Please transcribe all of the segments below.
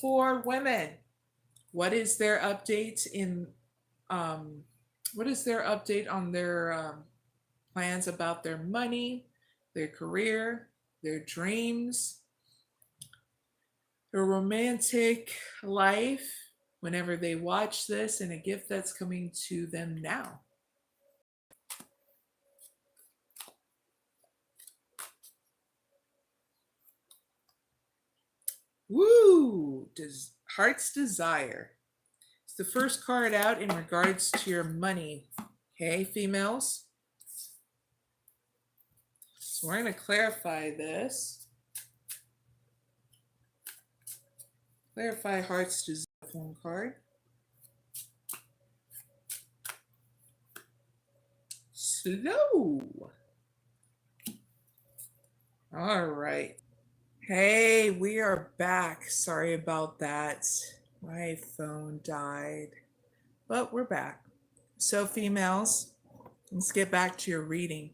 For women, what is their update what is their update on their plans about their money, their career, their dreams, their romantic life whenever they watch this, and a gift that's coming to them now? Woo! Heart's Desire. It's the first card out in regards to your money. Okay, females? So we're going to clarify this. Clarify Heart's Desire phone card. Slow. All right. Hey, we are back. Sorry about that. My phone died, but we're back. So, females, let's get back to your reading.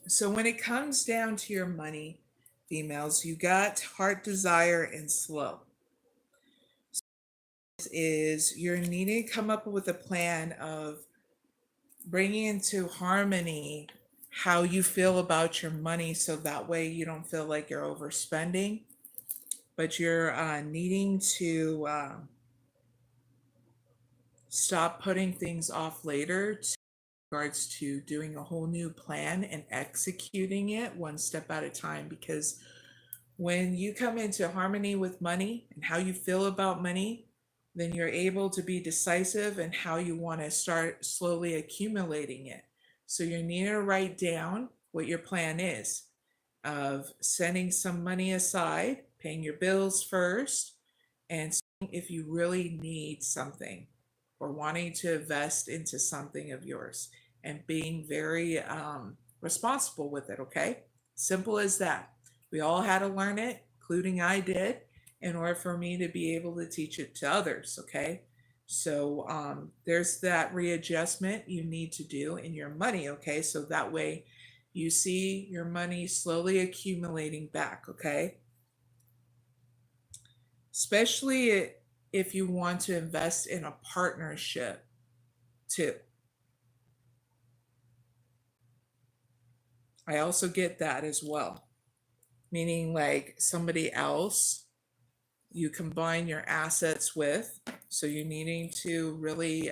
So, when it comes down to your money, females, you got Heart Desire and Slow. Is you're needing to come up with a plan of bringing into harmony how you feel about your money, so that way you don't feel like you're overspending, but you're needing to stop putting things off later in regards to doing a whole new plan and executing it one step at a time. Because when you come into harmony with money and how you feel about money, then you're able to be decisive in how you want to start slowly accumulating it. So you need to write down what your plan is of setting some money aside, paying your bills first, and seeing if you really need something or wanting to invest into something of yours, and being very responsible with it, okay? Simple as that. We all had to learn it, including I did, in order for me to be able to teach it to others, okay? So there's that readjustment you need to do in your money, okay? So that way you see your money slowly accumulating back, okay? Especially if you want to invest in a partnership too. I also get that as well, meaning like somebody else you combine your assets with. So you're needing to really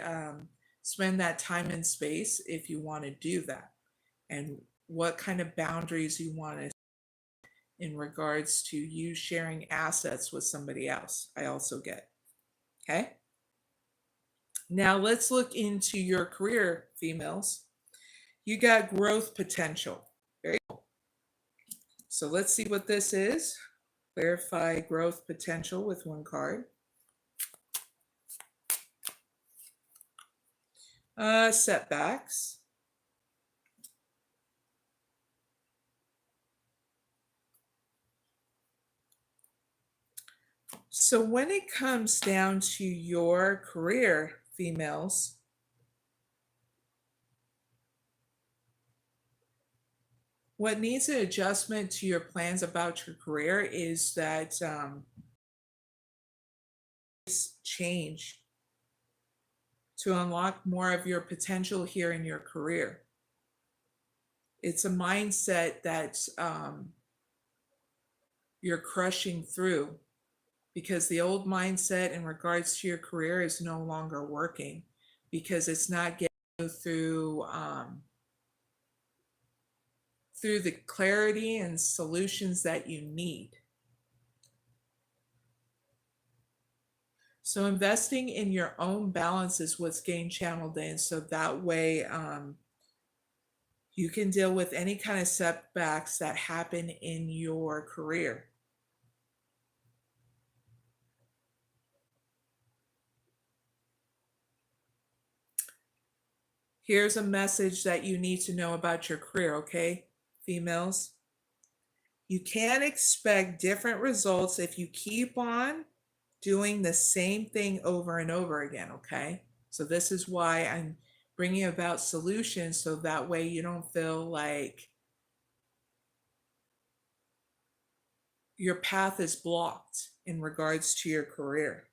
spend that time and space if you want to do that, and what kind of boundaries you want to in regards to you sharing assets with somebody else. I also get. Okay. Now let's look into your career, females. You got growth potential. Very cool. So let's see what this is. Clarify growth potential with one card. Setbacks. So when it comes down to your career, females, what needs an adjustment to your plans about your career is that change to unlock more of your potential here in your career. It's a mindset that you're crushing through, because the old mindset in regards to your career is no longer working, because it's not getting you through the clarity and solutions that you need. So investing in your own balance is what's getting channeled in, so that way you can deal with any kind of setbacks that happen in your career. Here's a message that you need to know about your career, okay, females? You can't expect different results if you keep on doing the same thing over and over again, okay? So this is why I'm bringing about solutions, so that way you don't feel like your path is blocked in regards to your career.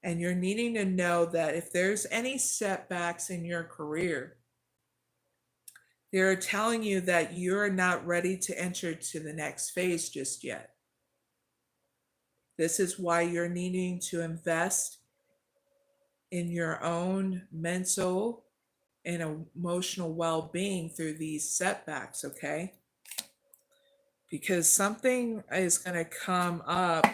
And you're needing to know that if there's any setbacks in your career, they're telling you that you're not ready to enter to the next phase just yet. This is why you're needing to invest in your own mental and emotional well being through these setbacks, okay? Because something is going to come up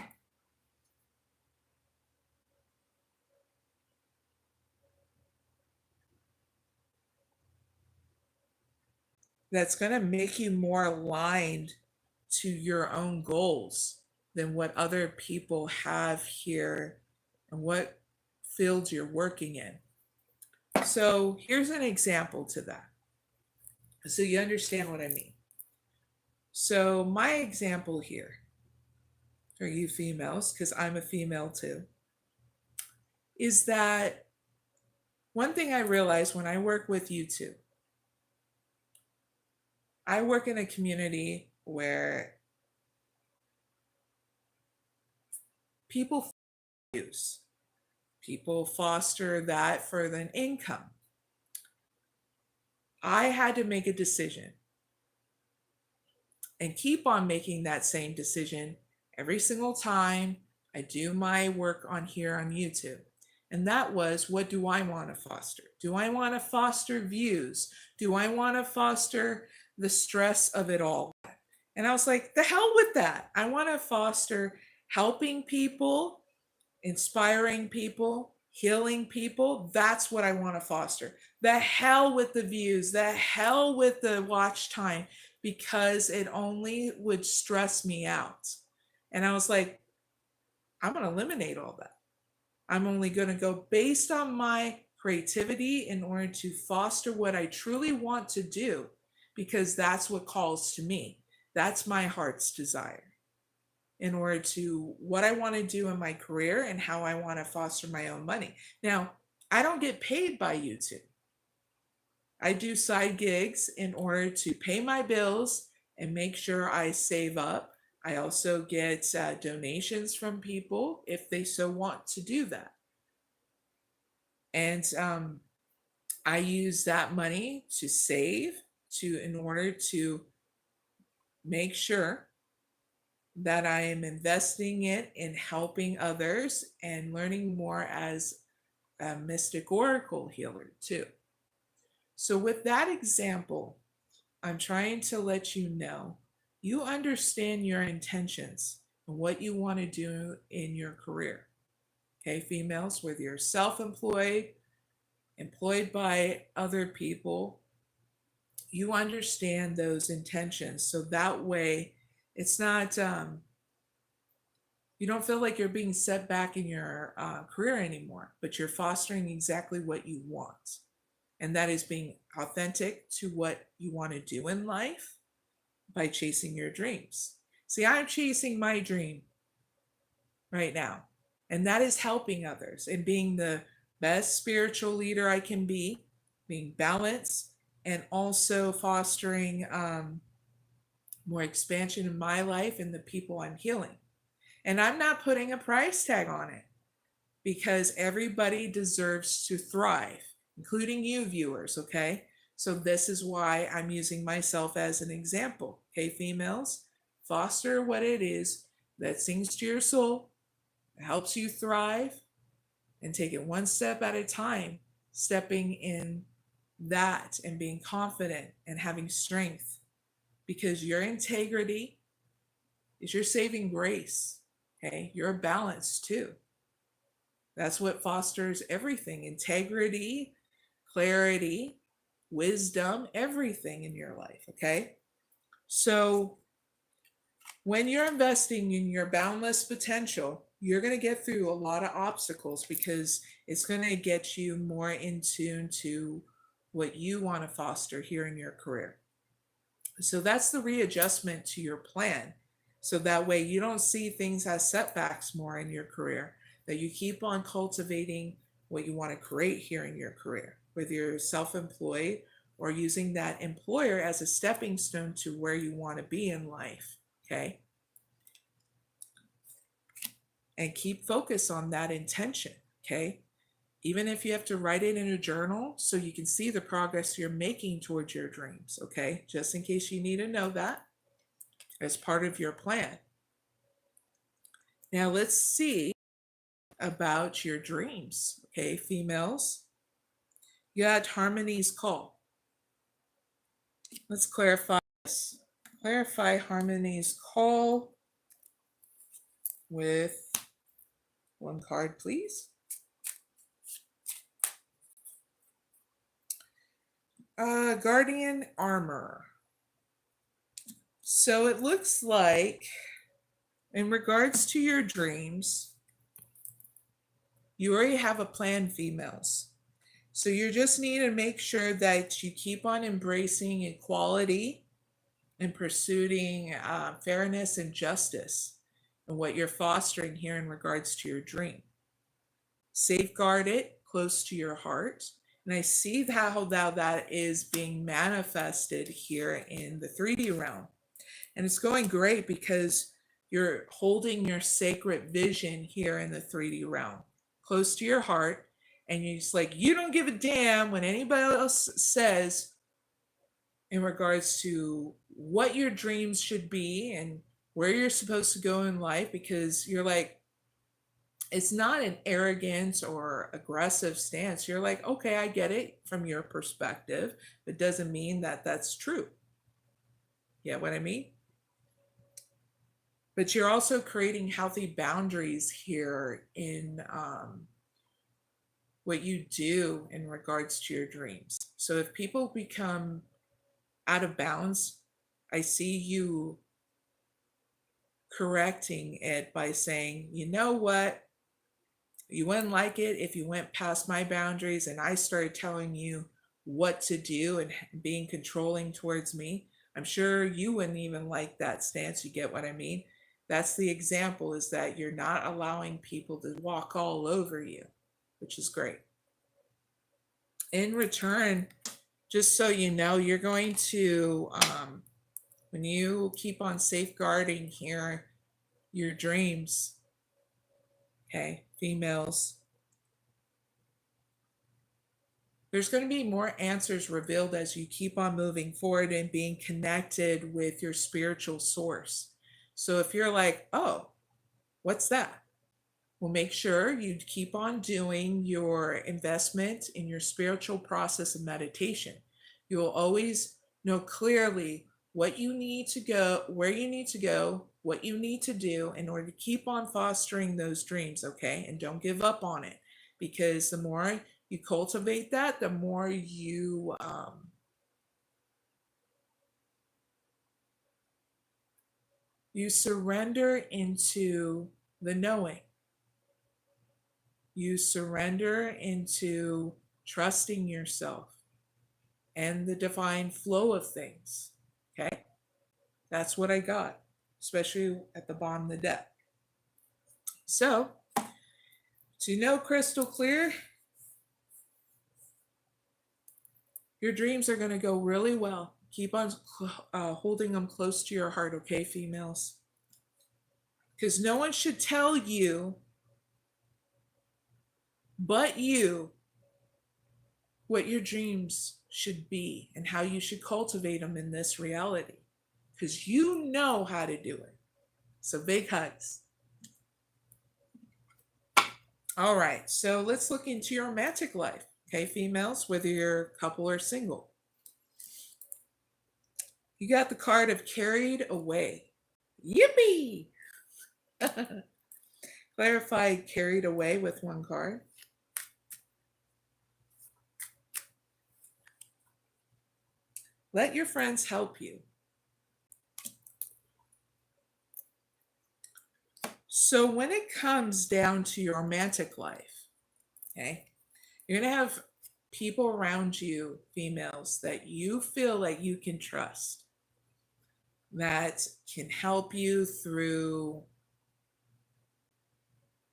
that's going to make you more aligned to your own goals than what other people have here and what fields you're working in. So here's an example to that, so you understand what I mean. So my example here for you females, because I'm a female too, is that one thing I realized when I work with you two, I work in a community where people use, people foster that for an income. I had to make a decision and keep on making that same decision every single time I do my work on here on YouTube. And that was, what do I want to foster? Do I want to foster views? Do I want to foster the stress of it all? And I was like, the hell with that. I want to foster helping people, inspiring people, healing people. That's what I want to foster. The hell with the views, the hell with the watch time, because it only would stress me out. And I was like, I'm going to eliminate all that. I'm only going to go based on my creativity in order to foster what I truly want to do, because that's what calls to me. That's my heart's desire in order to what I want to do in my career and how I want to foster my own money. Now, I don't get paid by YouTube. I do side gigs in order to pay my bills and make sure I save up. I also get donations from people if they so want to do that. And I use that money to save in order to make sure that I am investing it in helping others and learning more as a mystic oracle healer too. So with that example, I'm trying to let you know you understand your intentions and what you want to do in your career. Okay, females, whether you're self-employed, employed by other people, you understand those intentions. So that way it's not, you don't feel like you're being set back in your career anymore, but you're fostering exactly what you want. And that is being authentic to what you want to do in life by chasing your dreams. See, I'm chasing my dream right now, and that is helping others and being the best spiritual leader I can be, being balanced, and also fostering more expansion in my life and the people I'm healing. And I'm not putting a price tag on it, because everybody deserves to thrive, including you viewers, okay? So this is why I'm using myself as an example. Okay, females, foster what it is that sings to your soul, helps you thrive, and take it one step at a time, stepping in that and being confident and having strength, because your integrity is your saving grace. Okay, your balance too. That's what fosters everything: integrity, clarity, wisdom, everything in your life. Okay, so when you're investing in your boundless potential, you're going to get through a lot of obstacles, because it's going to get you more in tune to what you want to foster here in your career. So that's the readjustment to your plan. So that way you don't see things as setbacks more in your career, that you keep on cultivating what you want to create here in your career, whether you're self-employed or using that employer as a stepping stone to where you want to be in life. Okay. And keep focus on that intention. Okay. Even if you have to write it in a journal so you can see the progress you're making towards your dreams. Okay. Just in case you need to know that as part of your plan. Now let's see about your dreams. Okay, females. You got Harmony's call. Let's clarify this. Clarify Harmony's call with one card, please. Guardian Armor. So it looks like, in regards to your dreams, you already have a plan, females. So you just need to make sure that you keep on embracing equality and pursuing fairness and justice and what you're fostering here in regards to your dream. Safeguard it close to your heart. And I see how that is being manifested here in the 3D realm. And it's going great because you're holding your sacred vision here in the 3D realm close to your heart. And you're just like, you don't give a damn when anybody else says in regards to what your dreams should be and where you're supposed to go in life, because you're like, it's not an arrogant or aggressive stance. You're like, okay, I get it from your perspective, but doesn't mean that that's true. Yeah, what I mean? But you're also creating healthy boundaries here in what you do in regards to your dreams. So if people become out of bounds, I see you correcting it by saying, you know what? You wouldn't like it if you went past my boundaries and I started telling you what to do and being controlling towards me. I'm sure you wouldn't even like that stance. You get what I mean? That's the example, is that you're not allowing people to walk all over you, which is great. In return, just so you know, you're going to, when you keep on safeguarding here your dreams, okay, females, there's going to be more answers revealed as you keep on moving forward and being connected with your spiritual source. So if you're like, oh, what's that? Well, make sure you keep on doing your investment in your spiritual process of meditation. You will always know clearly what you need to go, where you need to go, what you need to do in order to keep on fostering those dreams, okay? And don't give up on it, because the more you cultivate that, the more you you surrender into the knowing. You surrender into trusting yourself and the divine flow of things. Okay? That's what I got, especially at the bottom of the deck. So, to know crystal clear, your dreams are going to go really well. Keep on holding them close to your heart, okay, females? Because no one should tell you but you what your dreams should be and how you should cultivate them in this reality, because you know how to do it. So big hugs. All right, so let's look into your romantic life, okay, females, whether you're a couple or single. You got the card of carried away. Yippee! Clarify carried away with one card. Let your friends help you. So when it comes down to your romantic life, okay, you're going to have people around you, females, that you feel like you can trust, that can help you through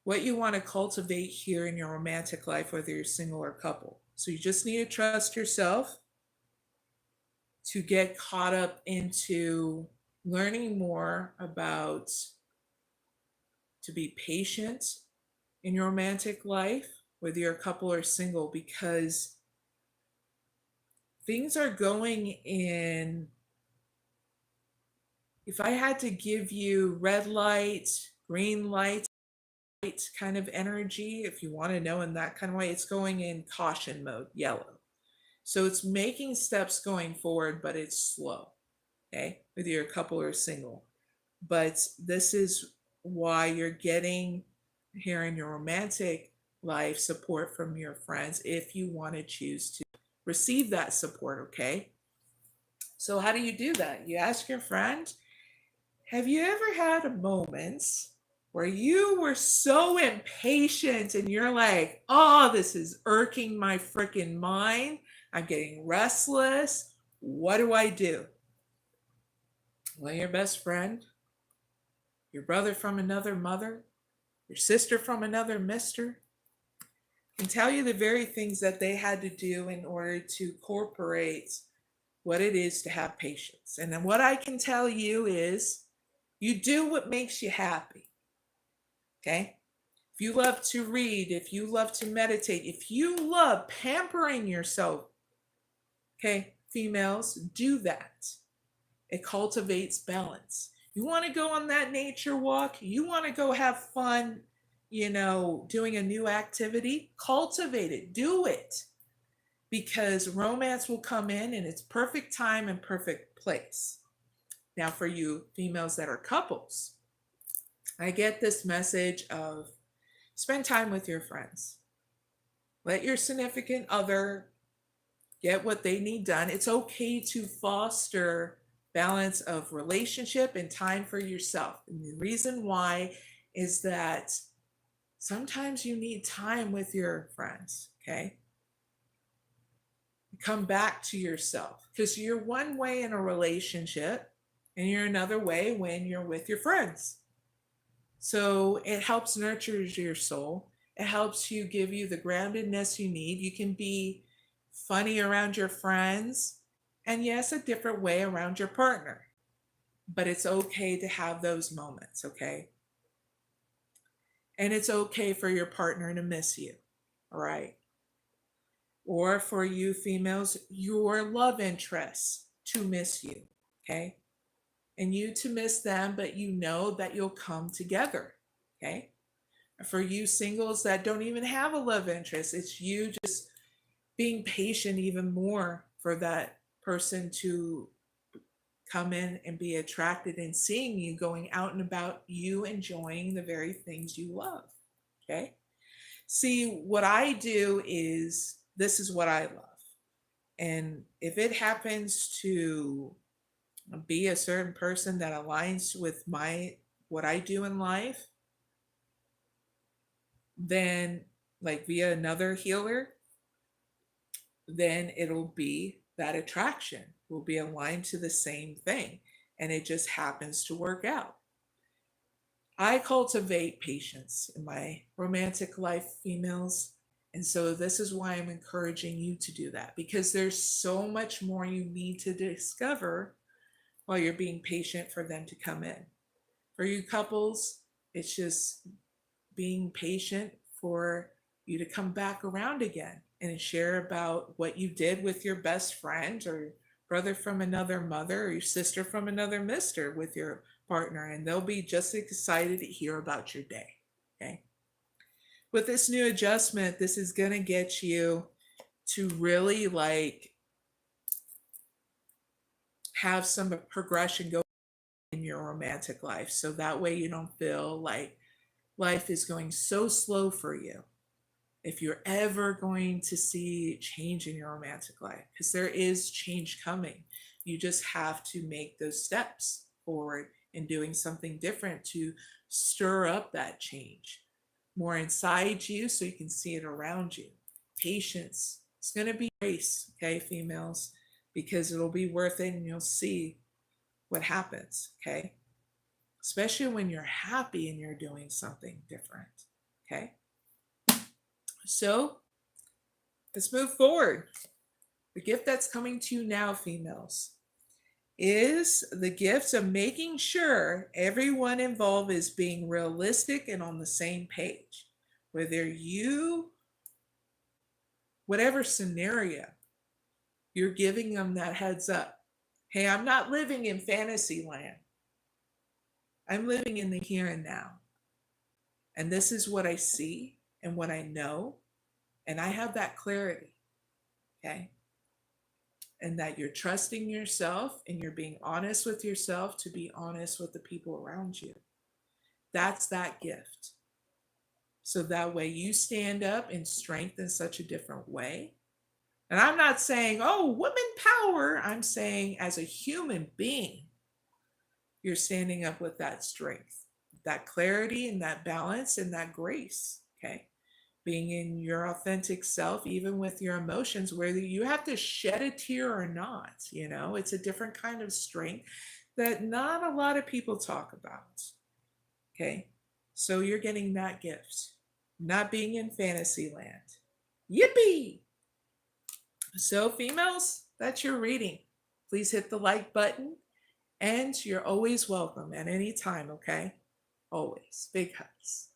what you want to cultivate here in your romantic life, whether you're single or couple. So you just need to trust yourself. to get caught up into learning more about to be patient in your romantic life, whether you're a couple or single, because things are going in. If I had to give you red light, green light kind of energy, if you want to know in that kind of way, it's going in caution mode, yellow. So it's making steps going forward, but it's slow. Okay, whether you're a couple or single. But this is why you're getting here in your romantic life support from your friends if you want to choose to receive that support. Okay, so how do you do that? You ask your friend, have you ever had a moment where you were so impatient and you're like, oh, this is irking my freaking mind, I'm getting restless, what do I do? Well, your best friend, your brother from another mother, your sister from another mister, can tell you the very things that they had to do in order to incorporate what it is to have patience. And then what I can tell you is you do what makes you happy. Okay? If you love to read, if you love to meditate, if you love pampering yourself, okay, females, do that. It cultivates balance. You want to go on that nature walk, you want to go have fun, doing a new activity, cultivate it, do it. Because romance will come in its perfect time and perfect place. Now, for you females that are couples, I get this message of spend time with your friends. Let your significant other get what they need done. It's okay to foster balance of relationship and time for yourself. And the reason why is that sometimes you need time with your friends, okay? Come back to yourself because you're one way in a relationship and you're another way when you're with your friends. So it helps nurture your soul. It helps you give you the groundedness you need. You can be funny around your friends and yes, a different way around your partner. But it's okay to have those moments, okay? And it's okay for your partner to miss you, all right? Or for you females, your love interests to miss you, okay? And you to miss them, but you know that you'll come together, okay? For you singles that don't even have a love interest, it's you just being patient even more for that person to come in and be attracted and seeing you going out and about, you enjoying the very things you love, okay? See, what I do is this is what I love. And if it happens to be a certain person that aligns with what I do in life, then like via another healer, then it'll be that attraction will be aligned to the same thing. And it just happens to work out. I cultivate patience in my romantic life, females. And so this is why I'm encouraging you to do that because there's so much more you need to discover while you're being patient for them to come in. For you couples, it's just being patient for you to come back around again and share about what you did with your best friend or brother from another mother or your sister from another mister with your partner, and they'll be just excited to hear about your day. Okay. With this new adjustment, this is going to get you to really have some progression go in your romantic life. So that way you don't feel like life is going so slow for you. If you're ever going to see change in your romantic life, because there is change coming, you just have to make those steps forward in doing something different to stir up that change more inside you so you can see it around you. Patience. It's going to be grace, okay, females, because it'll be worth it and you'll see what happens, okay? Especially when you're happy and you're doing something different, okay? So let's move forward. The gift that's coming to you now, females, is the gift of making sure everyone involved is being realistic and on the same page. Whether you, whatever scenario, you're giving them that heads up. Hey, I'm not living in fantasy land. I'm living in the here and now. And this is what I see and what I know. And I have that clarity. Okay. And that you're trusting yourself and you're being honest with yourself to be honest with the people around you. That's that gift. So that way you stand up in strength in such a different way. And I'm not saying, oh, women power. I'm saying, as a human being, you're standing up with that strength, that clarity, and that balance, and that grace. Okay. Being in your authentic self, even with your emotions, whether you have to shed a tear or not, it's a different kind of strength that not a lot of people talk about. Okay. So you're getting that gift, not being in fantasy land. Yippee! So, females, that's your reading. Please hit the like button, and you're always welcome at any time, okay? Always. Big hugs.